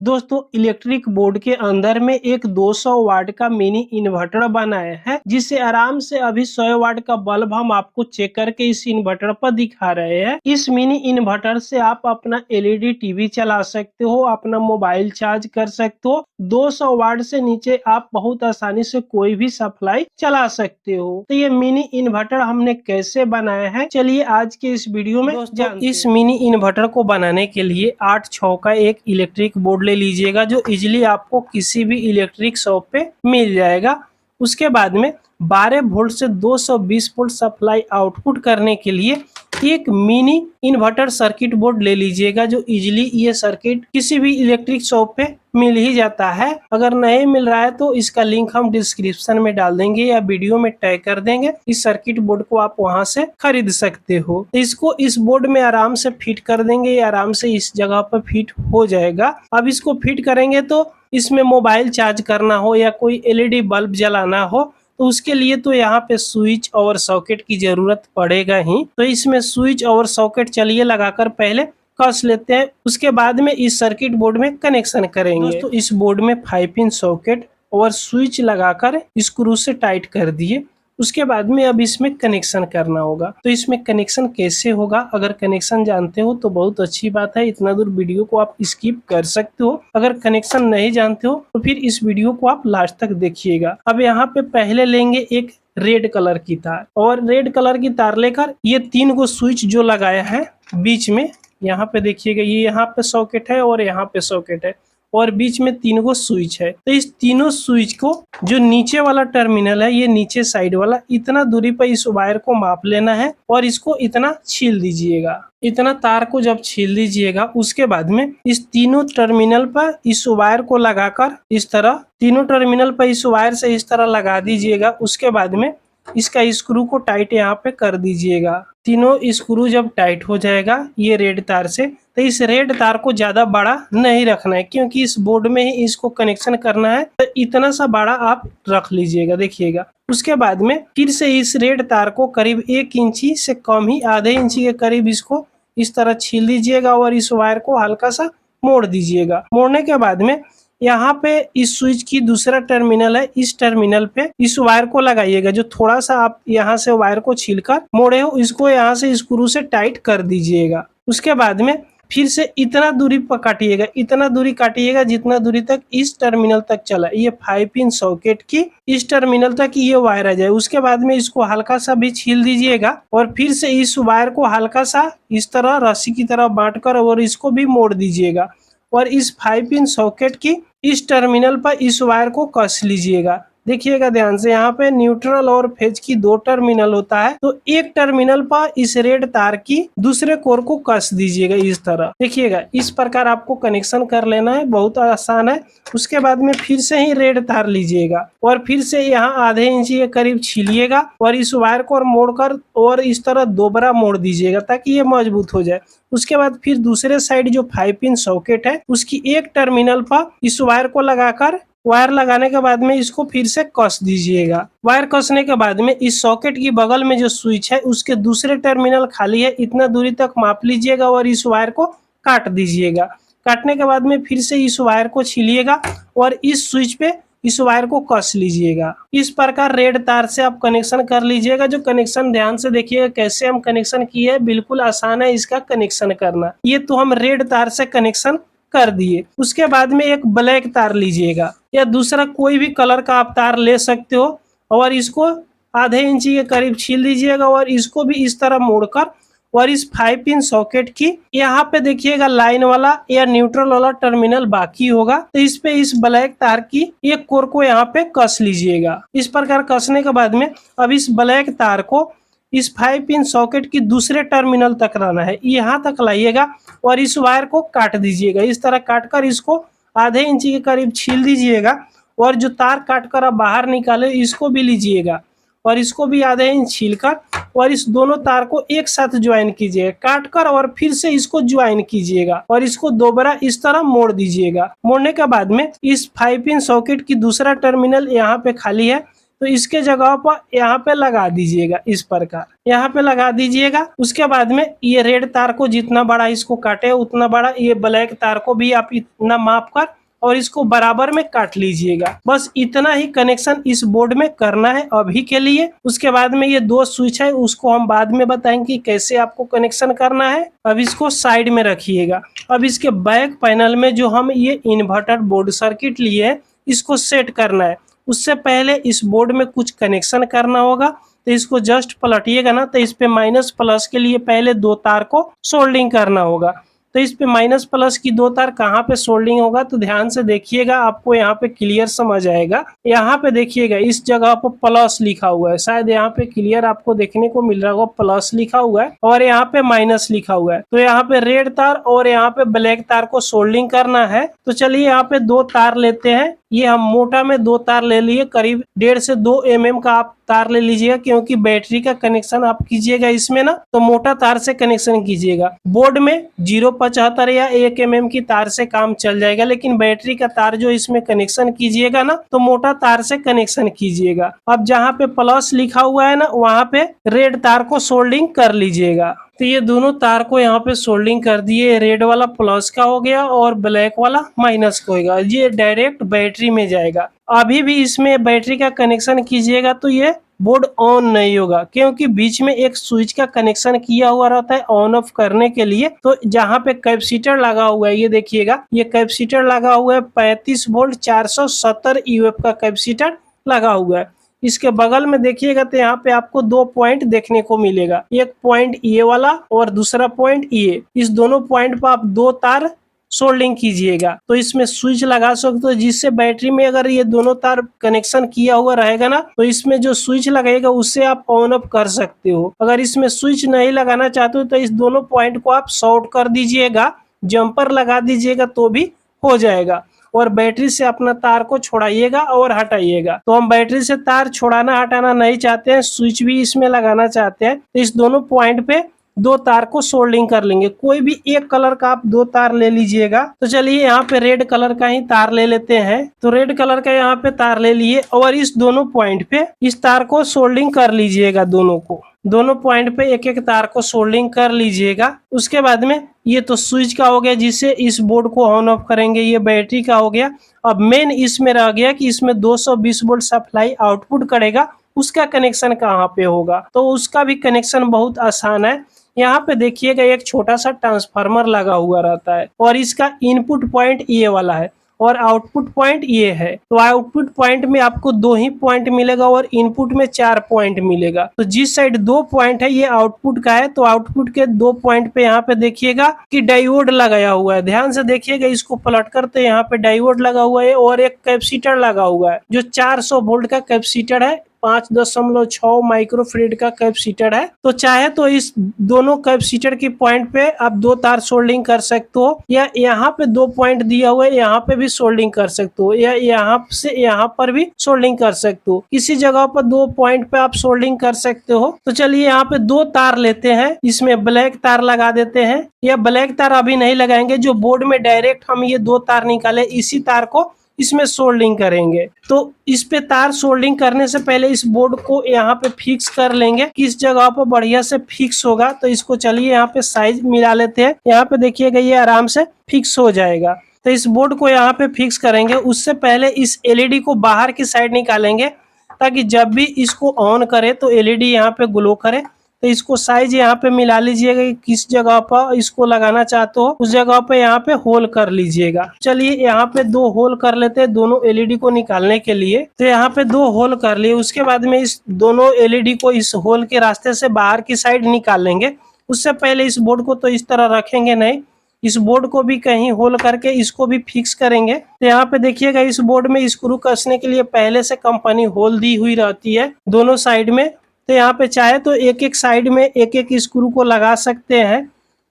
दोस्तों electric board के अंदर में एक 200 वाट का मिनी इन्वर्टर बनाया है जिसे आराम से अभी 100 वाट का बल्ब हम आपको चेक करके इस इन्वर्टर पर दिखा रहे हैं। इस मिनी इन्वर्टर से आप अपना एलईडी टीवी चला सकते हो, अपना मोबाइल चार्ज कर सकते हो। 200 वाट से नीचे आप बहुत आसानी से कोई भी सप्लाई चला सकते हो। तो ये मिनी इन्वर्टर हमने कैसे बनाया है, चलिए आज के इस वीडियो में जानते हैं। इस मिनी इन्वर्टर को बनाने के लिए 8-6 का एक इलेक्ट्रिक बोर्ड ले लीजिएगा जो इजीली आपको किसी भी इलेक्ट्रिक शॉप पे मिल जाएगा। उसके बाद में 12 वोल्ट से 220 वोल्ट सप्लाई आउटपुट करने के लिए एक मिनी इन्वर्टर सर्किट बोर्ड ले लीजिएगा जो इजीली ये सर्किट किसी भी इलेक्ट्रिक शॉप पे मिल ही जाता है। अगर नहीं मिल रहा है तो इसका लिंक हम डिस्क्रिप्शन में डाल देंगे या वीडियो में टैग कर देंगे। इस सर्किट बोर्ड को आप वहां से खरीद सकते हो। तो इसको इस बोर्ड में आराम से फिट कर देंगे, ये आराम से इस जगह पर फिट हो जाएगा। अब इसको फिट करेंगे तो इसमें मोबाइल चार्ज करना हो या कोई एलईडी बल्ब जलाना हो तो उसके लिए तो यहाँ पे स्विच और सॉकेट की जरूरत पड़ेगा ही। तो इसमें स्विच और सॉकेट चलिए लगाकर पहले कस लेते हैं, उसके बाद में इस सर्किट बोर्ड में कनेक्शन करेंगे। दोस्तों इस बोर्ड में 5 पिन सॉकेट और स्विच लगाकर स्क्रू से टाइट कर दिए। उसके बाद में अब इसमें कनेक्शन करना होगा। तो इसमें कनेक्शन कैसे होगा, अगर कनेक्शन जानते हो तो बहुत अच्छी बात है, इतना दूर वीडियो को आप स्किप कर सकते हो। अगर कनेक्शन नहीं जानते हो तो फिर इस वीडियो को आप लास्ट तक देखिएगा। अब यहाँ पे पहले लेंगे एक रेड कलर की तार और रेड कलर की तार लेकर ये 3 गो स्विच जो लगाया है बीच में, यहाँ पे देखिएगा ये यहाँ पे सॉकेट है और यहाँ पे सॉकेट है और बीच में 3 गो स्विच है। तो इस तीनों स्विच को जो नीचे वाला टर्मिनल है, ये नीचे साइड वाला, इतना दूरी पर इस वायर को माप लेना है और इसको इतना छील दीजिएगा। इतना तार को जब छील दीजिएगा उसके बाद में इस तीनों टर्मिनल पर इस वायर को लगाकर इस तरह तीनों टर्मिनल पर इस वायर से इस तरह लगा दीजिएगा। उसके बाद में इसका स्क्रू को टाइट यहाँ पे कर दीजिएगा। तीनों स्क्रू जब टाइट हो जाएगा ये रेड तार से, तो इस रेड तार को ज्यादा बड़ा नहीं रखना है क्योंकि इस बोर्ड में ही इसको कनेक्शन करना है। तो इतना सा बड़ा आप रख लीजिएगा, देखिएगा। उसके बाद में फिर से इस रेड तार को करीब 1 इंची से कम ही, आधे इंची के करीब इसको इस तरह छील दीजिएगा और इस वायर को हल्का सा मोड़ दीजिएगा। मोड़ने के बाद में यहाँ पे इस स्विच की दूसरा टर्मिनल है, इस टर्मिनल पे इस वायर को लगाइएगा। जो थोड़ा सा आप यहाँ से वायर को छीलकर मोड़े हो इसको यहाँ से स्क्रू से टाइट कर दीजिएगा। उसके बाद में फिर से इतना दूरी पर काटिएगा, इतना दूरी काटिएगा जितना दूरी तक इस टर्मिनल तक चला। ये 5 पिन सॉकेट की इस टर्मिनल तक ये वायर आ जाए। उसके बाद में इसको हल्का सा भी छील दीजिएगा और फिर से इस वायर को हल्का सा इस तरह रस्सी की तरह बांटकर और इसको भी मोड़ दीजिएगा और इस 5 पिन सॉकेट की इस टर्मिनल पर इस वायर को कस लीजिएगा। देखिएगा ध्यान से, यहाँ पे न्यूट्रल और फेज की 2 टर्मिनल होता है। तो एक टर्मिनल पर इस रेड तार की दूसरे कोर को कस दीजिएगा इस तरह। देखिएगा इस प्रकार आपको कनेक्शन कर लेना है, बहुत आसान है। उसके बाद में फिर से ही रेड तार लीजिएगा और फिर से यहाँ आधे इंची के करीब छीलिएगा और इस वायर को मोड़कर और इस तरह दोबारा मोड़ दीजिएगा ताकि ये मजबूत हो जाए। उसके बाद फिर दूसरे साइड जो 5 पिन सॉकेट है उसकी एक टर्मिनल पर इस वायर को लगाकर वायर लगाने के बाद में इसको फिर से कस दीजिएगा। वायर कसने के बाद में इस सॉकेट की बगल में जो स्विच है उसके दूसरे टर्मिनल खाली है, इतना दूरी तक माप लीजिएगा और इस वायर को काट दीजिएगा। काटने के बाद में फिर से इस वायर को छीलिएगा और इस स्विच पे इस वायर को कस लीजिएगा। इस प्रकार रेड तार से आप कनेक्शन कर लीजिएगा। जो कनेक्शन ध्यान से देखिएगा कैसे हम कनेक्शन किए हैं, बिल्कुल आसान है इसका कनेक्शन करना। ये तो हम रेड तार से कनेक्शन कर दिए। उसके बाद में एक ब्लैक तार लीजिएगा या दूसरा कोई भी कलर का आप तार ले सकते हो और इसको आधे इंची के करीब छील दीजिएगा और इसको भी इस तरह मोड़कर और इस 5 पिन सॉकेट की यहाँ पे देखिएगा लाइन वाला या न्यूट्रल वाला टर्मिनल बाकी होगा, तो इस पे इस ब्लैक तार की एक कोर को यहाँ पे कस लीजिएगा। इस प्रकार कसने के बाद में अब इस ब्लैक तार को इस 5 पिन सॉकेट की दूसरे टर्मिनल तक लाना है, यहाँ तक लाइएगा और इस वायर को काट दीजिएगा। इस तरह काटकर इसको आधे इंची के करीब छील दीजिएगा और जो तार काटकर आप बाहर निकाले इसको भी लीजिएगा और इसको भी आधे इंच छीलकर और इस दोनों तार को एक साथ ज्वाइन कीजिएगा, काटकर और फिर से इसको ज्वाइन कीजिएगा और इसको दोबारा इस तरह मोड़ दीजिएगा। मोड़ने के बाद में इस 5 पिन सॉकेट की दूसरा टर्मिनल यहाँ पे खाली है, तो इसके जगह पर यहाँ पे लगा दीजिएगा, इस प्रकार यहाँ पे लगा दीजिएगा। उसके बाद में ये रेड तार को जितना बड़ा इसको काटे उतना बड़ा ये ब्लैक तार को भी आप इतना माप कर और इसको बराबर में काट लीजिएगा। बस इतना ही कनेक्शन इस बोर्ड में करना है अभी के लिए। उसके बाद में ये 2 स्विच है उसको हम बाद में बताएंगे कैसे आपको कनेक्शन करना है। अब इसको साइड में रखिएगा। अब इसके बैक पैनल में जो हम ये इन्वर्टर बोर्ड सर्किट लिए है इसको सेट करना है। उससे पहले इस बोर्ड में कुछ कनेक्शन करना होगा, तो इसको जस्ट पलटिएगा ना, तो इस पे माइनस प्लस के लिए पहले 2 तार को सोल्डिंग करना होगा। तो इस पे माइनस प्लस की 2 तार कहाँ पे सोल्डिंग होगा तो ध्यान से देखिएगा, आपको यहाँ पे क्लियर समझ आएगा। यहाँ पे देखिएगा इस जगह पर प्लस लिखा हुआ है, शायद यहाँ पे क्लियर आपको देखने को मिल रहा होगा, प्लस लिखा हुआ है और यहाँ पे माइनस लिखा हुआ है। तो यहाँ पे रेड तार और यहाँ पे ब्लैक तार को सोल्डिंग करना है। तो चलिए यहाँ पे 2 तार लेते हैं। ये हम मोटा में 2 तार ले लिए, करीब 1.5 से 2 mm का आप तार ले लीजिएगा, क्योंकि बैटरी का कनेक्शन आप कीजिएगा इसमें ना तो मोटा तार से कनेक्शन कीजिएगा। बोर्ड में 0.75 या 1 mm की तार से काम चल जाएगा, लेकिन बैटरी का तार जो इसमें कनेक्शन कीजिएगा ना तो मोटा तार से कनेक्शन कीजिएगा। अब जहाँ पे प्लस लिखा हुआ है ना वहाँ पे रेड तार को सोल्डिंग कर लीजिएगा। तो ये दोनों तार को यहाँ पे सोल्डिंग कर दिए, रेड वाला प्लस का हो गया और ब्लैक वाला माइनस का होगा। ये डायरेक्ट बैटरी में जाएगा। अभी भी इसमें बैटरी का कनेक्शन कीजिएगा तो ये बोर्ड ऑन नहीं होगा, क्योंकि बीच में एक स्विच का कनेक्शन किया हुआ रहता है ऑन ऑफ करने के लिए। तो जहाँ पे कैपेसिटर लगा हुआ है ये देखिएगा, ये कैपेसिटर लगा हुआ है 35 वोल्ट 470 यूएफ का कैपेसिटर लगा हुआ है। इसके बगल में देखिएगा तो यहाँ पे आपको 2 पॉइंट देखने को मिलेगा, एक पॉइंट ये वाला और दूसरा पॉइंट ये। इस दोनों पॉइंट पर आप 2 तार सोल्डिंग कीजिएगा तो इसमें स्विच लगा सकते हो, जिससे बैटरी में अगर ये दोनों तार कनेक्शन किया हुआ रहेगा ना तो इसमें जो स्विच लगेगा उससे आप ऑन ऑफ कर सकते हो। अगर इसमें स्विच नहीं लगाना चाहते हो तो इस दोनों पॉइंट को आप शॉर्ट कर दीजिएगा, जंपर लगा दीजिएगा तो भी हो जाएगा। और बैटरी से अपना तार को छोड़ाइएगा और हटाइएगा। तो हम बैटरी से तार छोड़ाना हटाना नहीं चाहते हैं, स्विच भी इसमें लगाना चाहते हैं, तो इस दोनों पॉइंट पे 2 तार को सोल्डिंग कर लेंगे। कोई भी एक कलर का आप 2 तार ले लीजिएगा। तो चलिए यहाँ पे रेड कलर का ही तार ले लेते हैं। तो रेड कलर का यहाँ पे तार ले लिए और इस दोनों पॉइंट पे इस तार को सोल्डिंग कर लीजिएगा। दोनों पॉइंट पे एक एक तार को सोल्डिंग कर लीजिएगा। उसके बाद में ये तो स्विच का हो गया जिससे इस बोर्ड को ऑन ऑफ करेंगे, ये बैटरी का हो गया। अब मेन इसमें रह गया कि इसमें 220 वोल्ट सप्लाई आउटपुट करेगा, उसका कनेक्शन कहाँ पे होगा। तो उसका भी कनेक्शन बहुत आसान है। यहाँ पे देखिएगा एक छोटा सा ट्रांसफार्मर लगा हुआ रहता है और इसका इनपुट पॉइंट ये वाला है और आउटपुट पॉइंट ये है। तो आउटपुट पॉइंट में आपको 2 ही पॉइंट मिलेगा और इनपुट में 4 पॉइंट मिलेगा। तो जिस साइड 2 पॉइंट है ये आउटपुट का है, तो आउटपुट के 2 पॉइंट पे यहाँ पे देखिएगा कि डायोड लगाया हुआ है। ध्यान से देखिएगा इसको पलट कर, तो यहाँ पे डायोड लगा हुआ है और एक कैपेसिटर लगा हुआ है जो 400 वोल्ट का कैपेसिटर है, 5.6 माइक्रोफेरेड का कैपेसिटर है। तो चाहे तो इस दोनों कैपेसिटर की पॉइंट पे आप 2 तार सोल्डिंग कर सकते हो, या यहाँ पे 2 पॉइंट दिया हुआ है यहाँ पे भी सोल्डिंग कर सकते हो, या यहाँ से यहाँ पर भी सोल्डिंग कर सकते हो। किसी जगह पर 2 पॉइंट पे आप सोल्डिंग कर सकते हो। तो चलिए यहाँ पे 2 तार लेते हैं, इसमें ब्लैक तार लगा देते हैं, या ब्लैक तार अभी नहीं लगाएंगे, जो बोर्ड में डायरेक्ट हम ये 2 तार निकाले इसी तार को इसमें सोल्डिंग करेंगे। तो इस पे तार सोल्डिंग करने से पहले इस बोर्ड को यहाँ पे फिक्स कर लेंगे, किस जगह पर बढ़िया से फिक्स होगा। तो इसको चलिए यहाँ पे साइज मिला लेते हैं। यहाँ पे देखिएगा ये आराम से फिक्स हो जाएगा। तो इस बोर्ड को यहाँ पे फिक्स करेंगे, उससे पहले इस एलईडी को बाहर की साइड निकालेंगे, ताकि जब भी इसको ऑन करे तो एलईडी यहाँ पे ग्लो करे। तो इसको साइज यहाँ पे मिला लीजिएगा कि किस जगह पर इसको लगाना चाहते हो उस जगह पे यहाँ पे होल कर लीजिएगा। चलिए यहाँ पे 2 होल कर लेते हैं दोनों एलईडी को निकालने के लिए। तो यहाँ पे 2 होल कर लिए। उसके बाद में इस दोनों एलईडी को इस होल के रास्ते से बाहर की साइड निकाल लेंगे। उससे पहले इस बोर्ड को तो इस तरह रखेंगे नहीं, इस बोर्ड को भी कहीं होल करके इसको भी फिक्स करेंगे। तो यहाँ पे देखिएगा इस बोर्ड में स्क्रू कसने के लिए पहले से कंपनी होल दी हुई रहती है दोनों साइड में। तो यहाँ पे चाहे तो एक एक साइड में एक एक स्क्रू को लगा सकते हैं।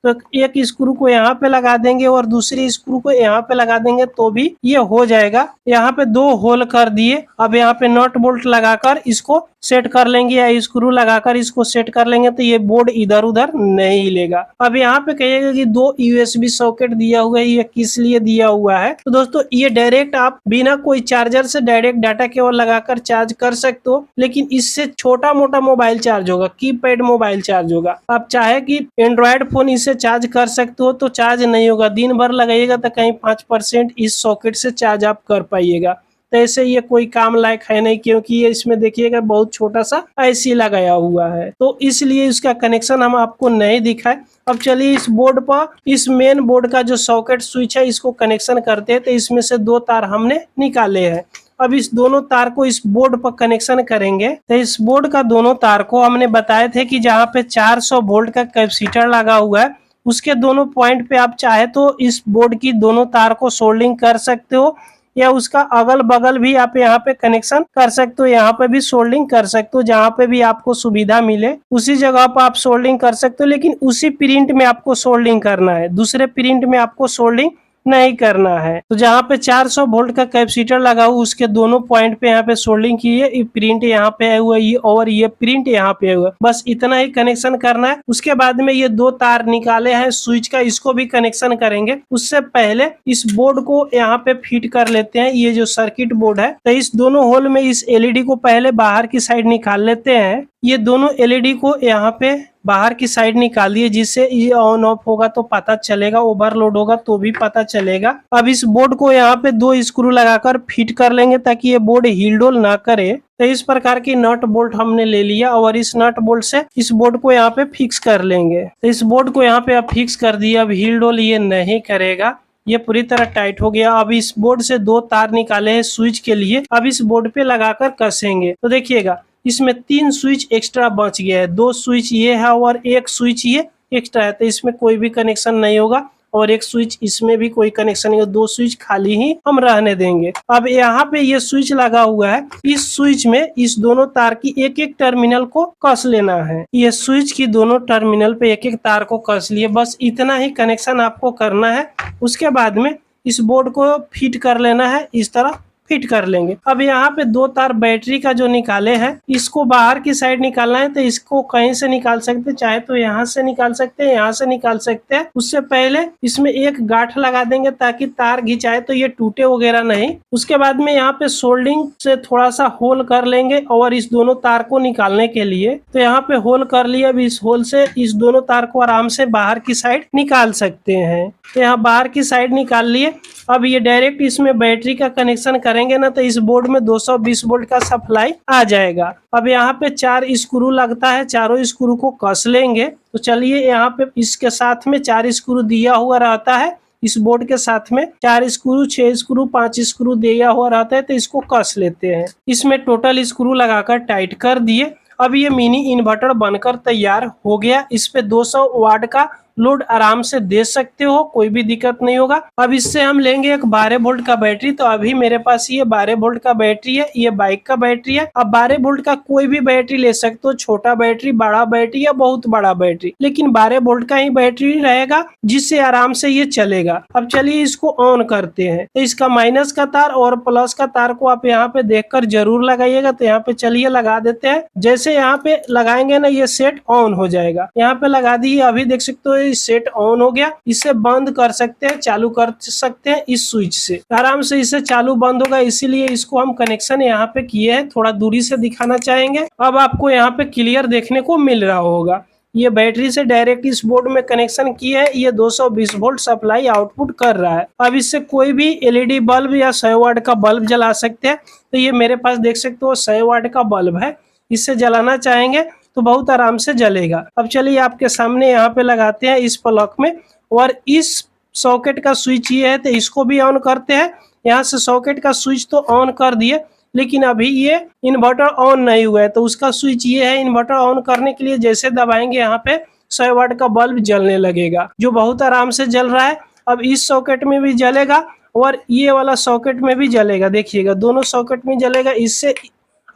तो एक स्क्रू को यहाँ पे लगा देंगे और दूसरी स्क्रू को यहाँ पे लगा देंगे तो भी ये हो जाएगा। यहाँ पे 2 होल कर दिए। अब यहाँ पे नट बोल्ट लगाकर इसको सेट कर लेंगे या स्क्रू लगाकर इसको सेट कर लेंगे तो ये बोर्ड इधर उधर नहीं हिलेगा। अब यहाँ पे कहिएगा कि 2 यूएसबी सॉकेट दिया हुआ है, ये किस लिए दिया हुआ है? तो दोस्तों ये डायरेक्ट आप बिना कोई चार्जर से डायरेक्ट डाटा केबल लगाकर चार्ज कर सकते हो, लेकिन इससे छोटा मोटा मोबाइल चार्ज होगा, कीपैड मोबाइल चार्ज होगा। आप चाहे कि एंड्रॉयड फोन इससे चार्ज कर सकते हो तो चार्ज नहीं होगा। दिन भर लगाइएगा तो कहीं 5% इस सॉकेट से चार्ज आप कर पाइएगा। तो ऐसे ये कोई काम लायक है नहीं, क्योंकि ये इसमें देखिएगा बहुत छोटा सा आईसी लगाया हुआ है, तो इसलिए इसका कनेक्शन हम आपको नहीं दिखाए। अब चलिए इस बोर्ड पर इस मेन बोर्ड का जो सॉकेट स्विच है इसको कनेक्शन करते हैं। तो इसमें से 2 तार हमने निकाले हैं। अब इस दोनों तार को इस बोर्ड पर कनेक्शन करेंगे। तो इस बोर्ड का दोनों तार को हमने बताए थे कि जहाँ पे 400 वोल्ट का कैपेसिटर लगा हुआ है उसके दोनों पॉइंट पे आप चाहे तो इस बोर्ड की दोनों तार को सोल्डिंग कर सकते हो, या उसका अगल बगल भी आप यहाँ पे कनेक्शन कर सकते हो, यहाँ पे भी सोल्डिंग कर सकते हो। जहाँ पे भी आपको सुविधा मिले उसी जगह पर आप सोल्डिंग कर सकते हो, लेकिन उसी प्रिंट में आपको सोल्डिंग करना है, दूसरे प्रिंट में आपको सोल्डिंग नहीं करना है। तो जहाँ पे 400 वोल्ट का कैपेसिटर लगा हुआ उसके दोनों पॉइंट पे यहाँ पे सोल्डिंग की है, ये प्रिंट यहाँ पे हुआ है और ये प्रिंट यहाँ पे हुआ, बस इतना ही कनेक्शन करना है। उसके बाद में ये 2 तार निकाले हैं स्विच का, इसको भी कनेक्शन करेंगे। उससे पहले इस बोर्ड को यहाँ पे फिट कर लेते हैं, ये जो सर्किट बोर्ड है। तो इस दोनों होल में इस एलईडी को पहले बाहर की साइड निकाल लेते हैं। ये दोनों एलईडी को यहाँ पे बाहर की साइड निकालिए, जिससे ये ऑन ऑफ होगा तो पता चलेगा, ओवरलोड होगा तो भी पता चलेगा। अब इस बोर्ड को यहाँ पे 2 स्क्रू लगाकर फिट कर लेंगे ताकि ये बोर्ड हिल डोल ना करे। तो इस प्रकार की नट बोल्ट हमने ले लिया और इस नट बोल्ट से इस बोर्ड को यहाँ पे फिक्स कर लेंगे। तो इस बोर्ड को यहाँ पे अब फिक्स कर दिया। अब हिल डोल ये नहीं करेगा, ये पूरी तरह टाइट हो गया। अब इस बोर्ड से 2 तार निकाले हैं स्विच के लिए, अब इस बोर्ड पे लगाकर कसेंगे। तो देखिएगा इसमें 3 स्विच एक्स्ट्रा बच गया है, 2 स्विच ये है और 1 स्विच ये एक्स्ट्रा है। तो इसमें कोई भी कनेक्शन नहीं होगा और 1 स्विच इसमें भी कोई कनेक्शन नहीं होगा, 2 स्विच खाली ही हम रहने देंगे। अब यहाँ पे ये स्विच लगा हुआ है, इस स्विच में इस दोनों तार की एक एक टर्मिनल को कस लेना है। ये स्विच की दोनों टर्मिनल पे एक एक तार को कस लिए, बस इतना ही कनेक्शन आपको करना है। उसके बाद में इस बोर्ड को फिट कर लेना है, इस तरह फिट कर लेंगे। अब यहाँ पे 2 तार बैटरी का जो निकाले हैं इसको बाहर की साइड निकालना है। तो इसको कहीं से निकाल सकते हैं, चाहे तो यहाँ से निकाल सकते हैं, यहाँ से निकाल सकते हैं। उससे पहले इसमें एक गांठ लगा देंगे ताकि तार घिंचाए तो ये टूटे वगैरह नहीं। उसके बाद में यहाँ पे सोल्डिंग से थोड़ा सा होल कर लेंगे और इस दोनों तार को निकालने के लिए तो यहाँ पे होल कर लिया। अब इस होल से इस दोनों तार को आराम से बाहर की साइड निकाल सकते हैं। तो यहाँ बाहर की साइड निकाल लिए। अब ये डायरेक्ट इसमें बैटरी का कनेक्शन करेंगे ना तो इस बोर्ड में 220 वोल्ट का सप्लाई आ जाएगा। अब यहाँ पे 4 स्क्रू लगता है, चारों स्क्रू को कस लेंगे। तो चलिए यहाँ पे इसके साथ में 4 स्क्रू दिया हुआ रहता है, इस बोर्ड के साथ में 4 स्क्रू, 6 स्क्रू, 5 स्क्रू दिया हुआ रहता है। तो इसको कस लेते हैं। इसमें टोटल स्क्रू लगाकर टाइट कर दिए। अब ये मिनी इन्वर्टर बनकर तैयार हो गया। इस पे 200 वाट का लोड आराम से दे सकते हो, कोई भी दिक्कत नहीं होगा। अब इससे हम लेंगे एक 12 वोल्ट का बैटरी। तो अभी मेरे पास ये 12 वोल्ट का बैटरी है, ये बाइक का बैटरी है। अब 12 वोल्ट का कोई भी बैटरी ले सकते हो, छोटा बैटरी, बड़ा बैटरी या बहुत बड़ा बैटरी, लेकिन 12 वोल्ट का ही बैटरी रहेगा जिससे आराम से ये चलेगा। अब चलिए इसको ऑन करते हैं। तो इसका माइनस का तार और प्लस का तार को आप यहाँ पे देखकर जरूर लगाइएगा। तो यहाँ पे चलिए लगा देते हैं। जैसे यहाँ पे लगाएंगे ना ये सेट ऑन हो जाएगा। यहाँ पे लगा दिए, अभी देख सकते हो सेट ऑन हो गया। इसे बंद कर सकते हैं, चालू कर सकते हैं इस स्विच से, आराम से इसे चालू बंद होगा। इसीलिए इसको हम कनेक्शन यहाँ पे किए हैं, थोड़ा दूरी से दिखाना चाहेंगे। अब आपको यहाँ पे क्लियर देखने को मिल रहा होगा। ये बैटरी से डायरेक्ट इस बोर्ड में कनेक्शन किया है, ये 220 वोल्ट सप्लाई आउटपुट कर रहा है। अब इससे कोई भी एलईडी बल्ब या 100 वाट का बल्ब जला सकते हैं। तो ये मेरे पास देख सकते हो 100 वाट का बल्ब है, इससे जलाना चाहेंगे तो बहुत आराम से जलेगा। अब चलिए आपके सामने यहाँ पे लगाते हैं इस प्लग में, और इस सॉकेट का स्विच ये है तो इसको भी ऑन करते हैं। यहाँ से सॉकेट का स्विच तो ऑन कर दिए, लेकिन अभी ये इन्वर्टर ऑन नहीं हुआ है। तो उसका स्विच ये है, इन्वर्टर ऑन करने के लिए जैसे दबाएंगे यहाँ पे 100 वाट का बल्ब जलने लगेगा, जो बहुत आराम से जल रहा है। अब इस सॉकेट में भी जलेगा और ये वाला सॉकेट में भी जलेगा। देखिएगा दोनों सॉकेट में जलेगा। इससे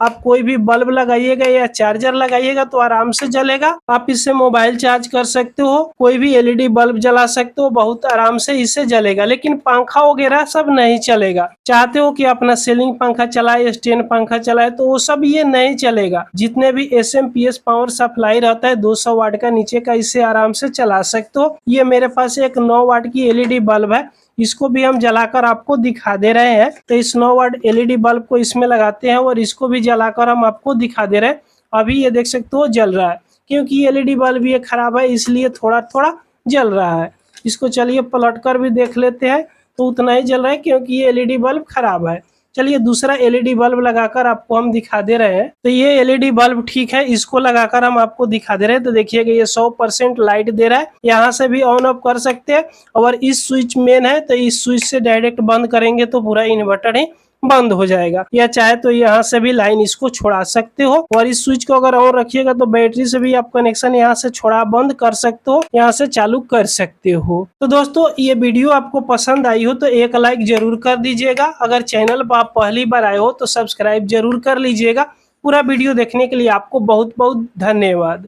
आप कोई भी बल्ब लगाइएगा या चार्जर लगाइएगा तो आराम से जलेगा। आप इससे मोबाइल चार्ज कर सकते हो, कोई भी एलईडी बल्ब जला सकते हो, बहुत आराम से इससे जलेगा। लेकिन पंखा वगैरह सब नहीं चलेगा। चाहते हो कि अपना सीलिंग पंखा चलाए, स्टैंड पंखा चलाए, तो वो सब ये नहीं चलेगा। जितने भी एसएमपीएस पावर सप्लाई रहता है 200 वाट का नीचे का, इससे आराम से चला सकते हो। ये मेरे पास एक 9 वाट की एलईडी बल्ब है, इसको भी हम जलाकर आपको दिखा दे रहे हैं। तो इस 9 वाट एलईडी बल्ब को इसमें लगाते हैं और इसको भी जलाकर हम आपको दिखा दे रहे हैं। अभी ये देख सकते हो जल रहा है, क्योंकि एलईडी बल्ब ये खराब है इसलिए थोड़ा थोड़ा जल रहा है। इसको चलिए पलट कर भी देख लेते हैं, तो उतना ही जल रहा है क्योंकि ये एलईडी बल्ब खराब है। चलिए दूसरा एलईडी बल्ब लगाकर आपको हम दिखा दे रहे हैं। तो ये एलईडी बल्ब ठीक है, इसको लगाकर हम आपको दिखा दे रहे हैं। तो देखिएगा ये 100% लाइट दे रहा है, यहाँ से भी ऑन ऑफ कर सकते हैं। और इस स्विच मेन है, तो इस स्विच से डायरेक्ट बंद करेंगे तो पूरा इन्वर्टर ही बंद हो जाएगा। या चाहे तो यहाँ से भी लाइन इसको छोड़ा सकते हो, और इस स्विच को अगर ऑन रखिएगा तो बैटरी से भी आप कनेक्शन यहाँ से छोड़ा बंद कर सकते हो, यहाँ से चालू कर सकते हो। तो दोस्तों ये वीडियो आपको पसंद आई हो तो एक लाइक जरूर कर दीजिएगा। अगर चैनल पर आप पहली बार आए हो तो सब्सक्राइब जरूर कर लीजिएगा। पूरा वीडियो देखने के लिए आपको बहुत बहुत धन्यवाद।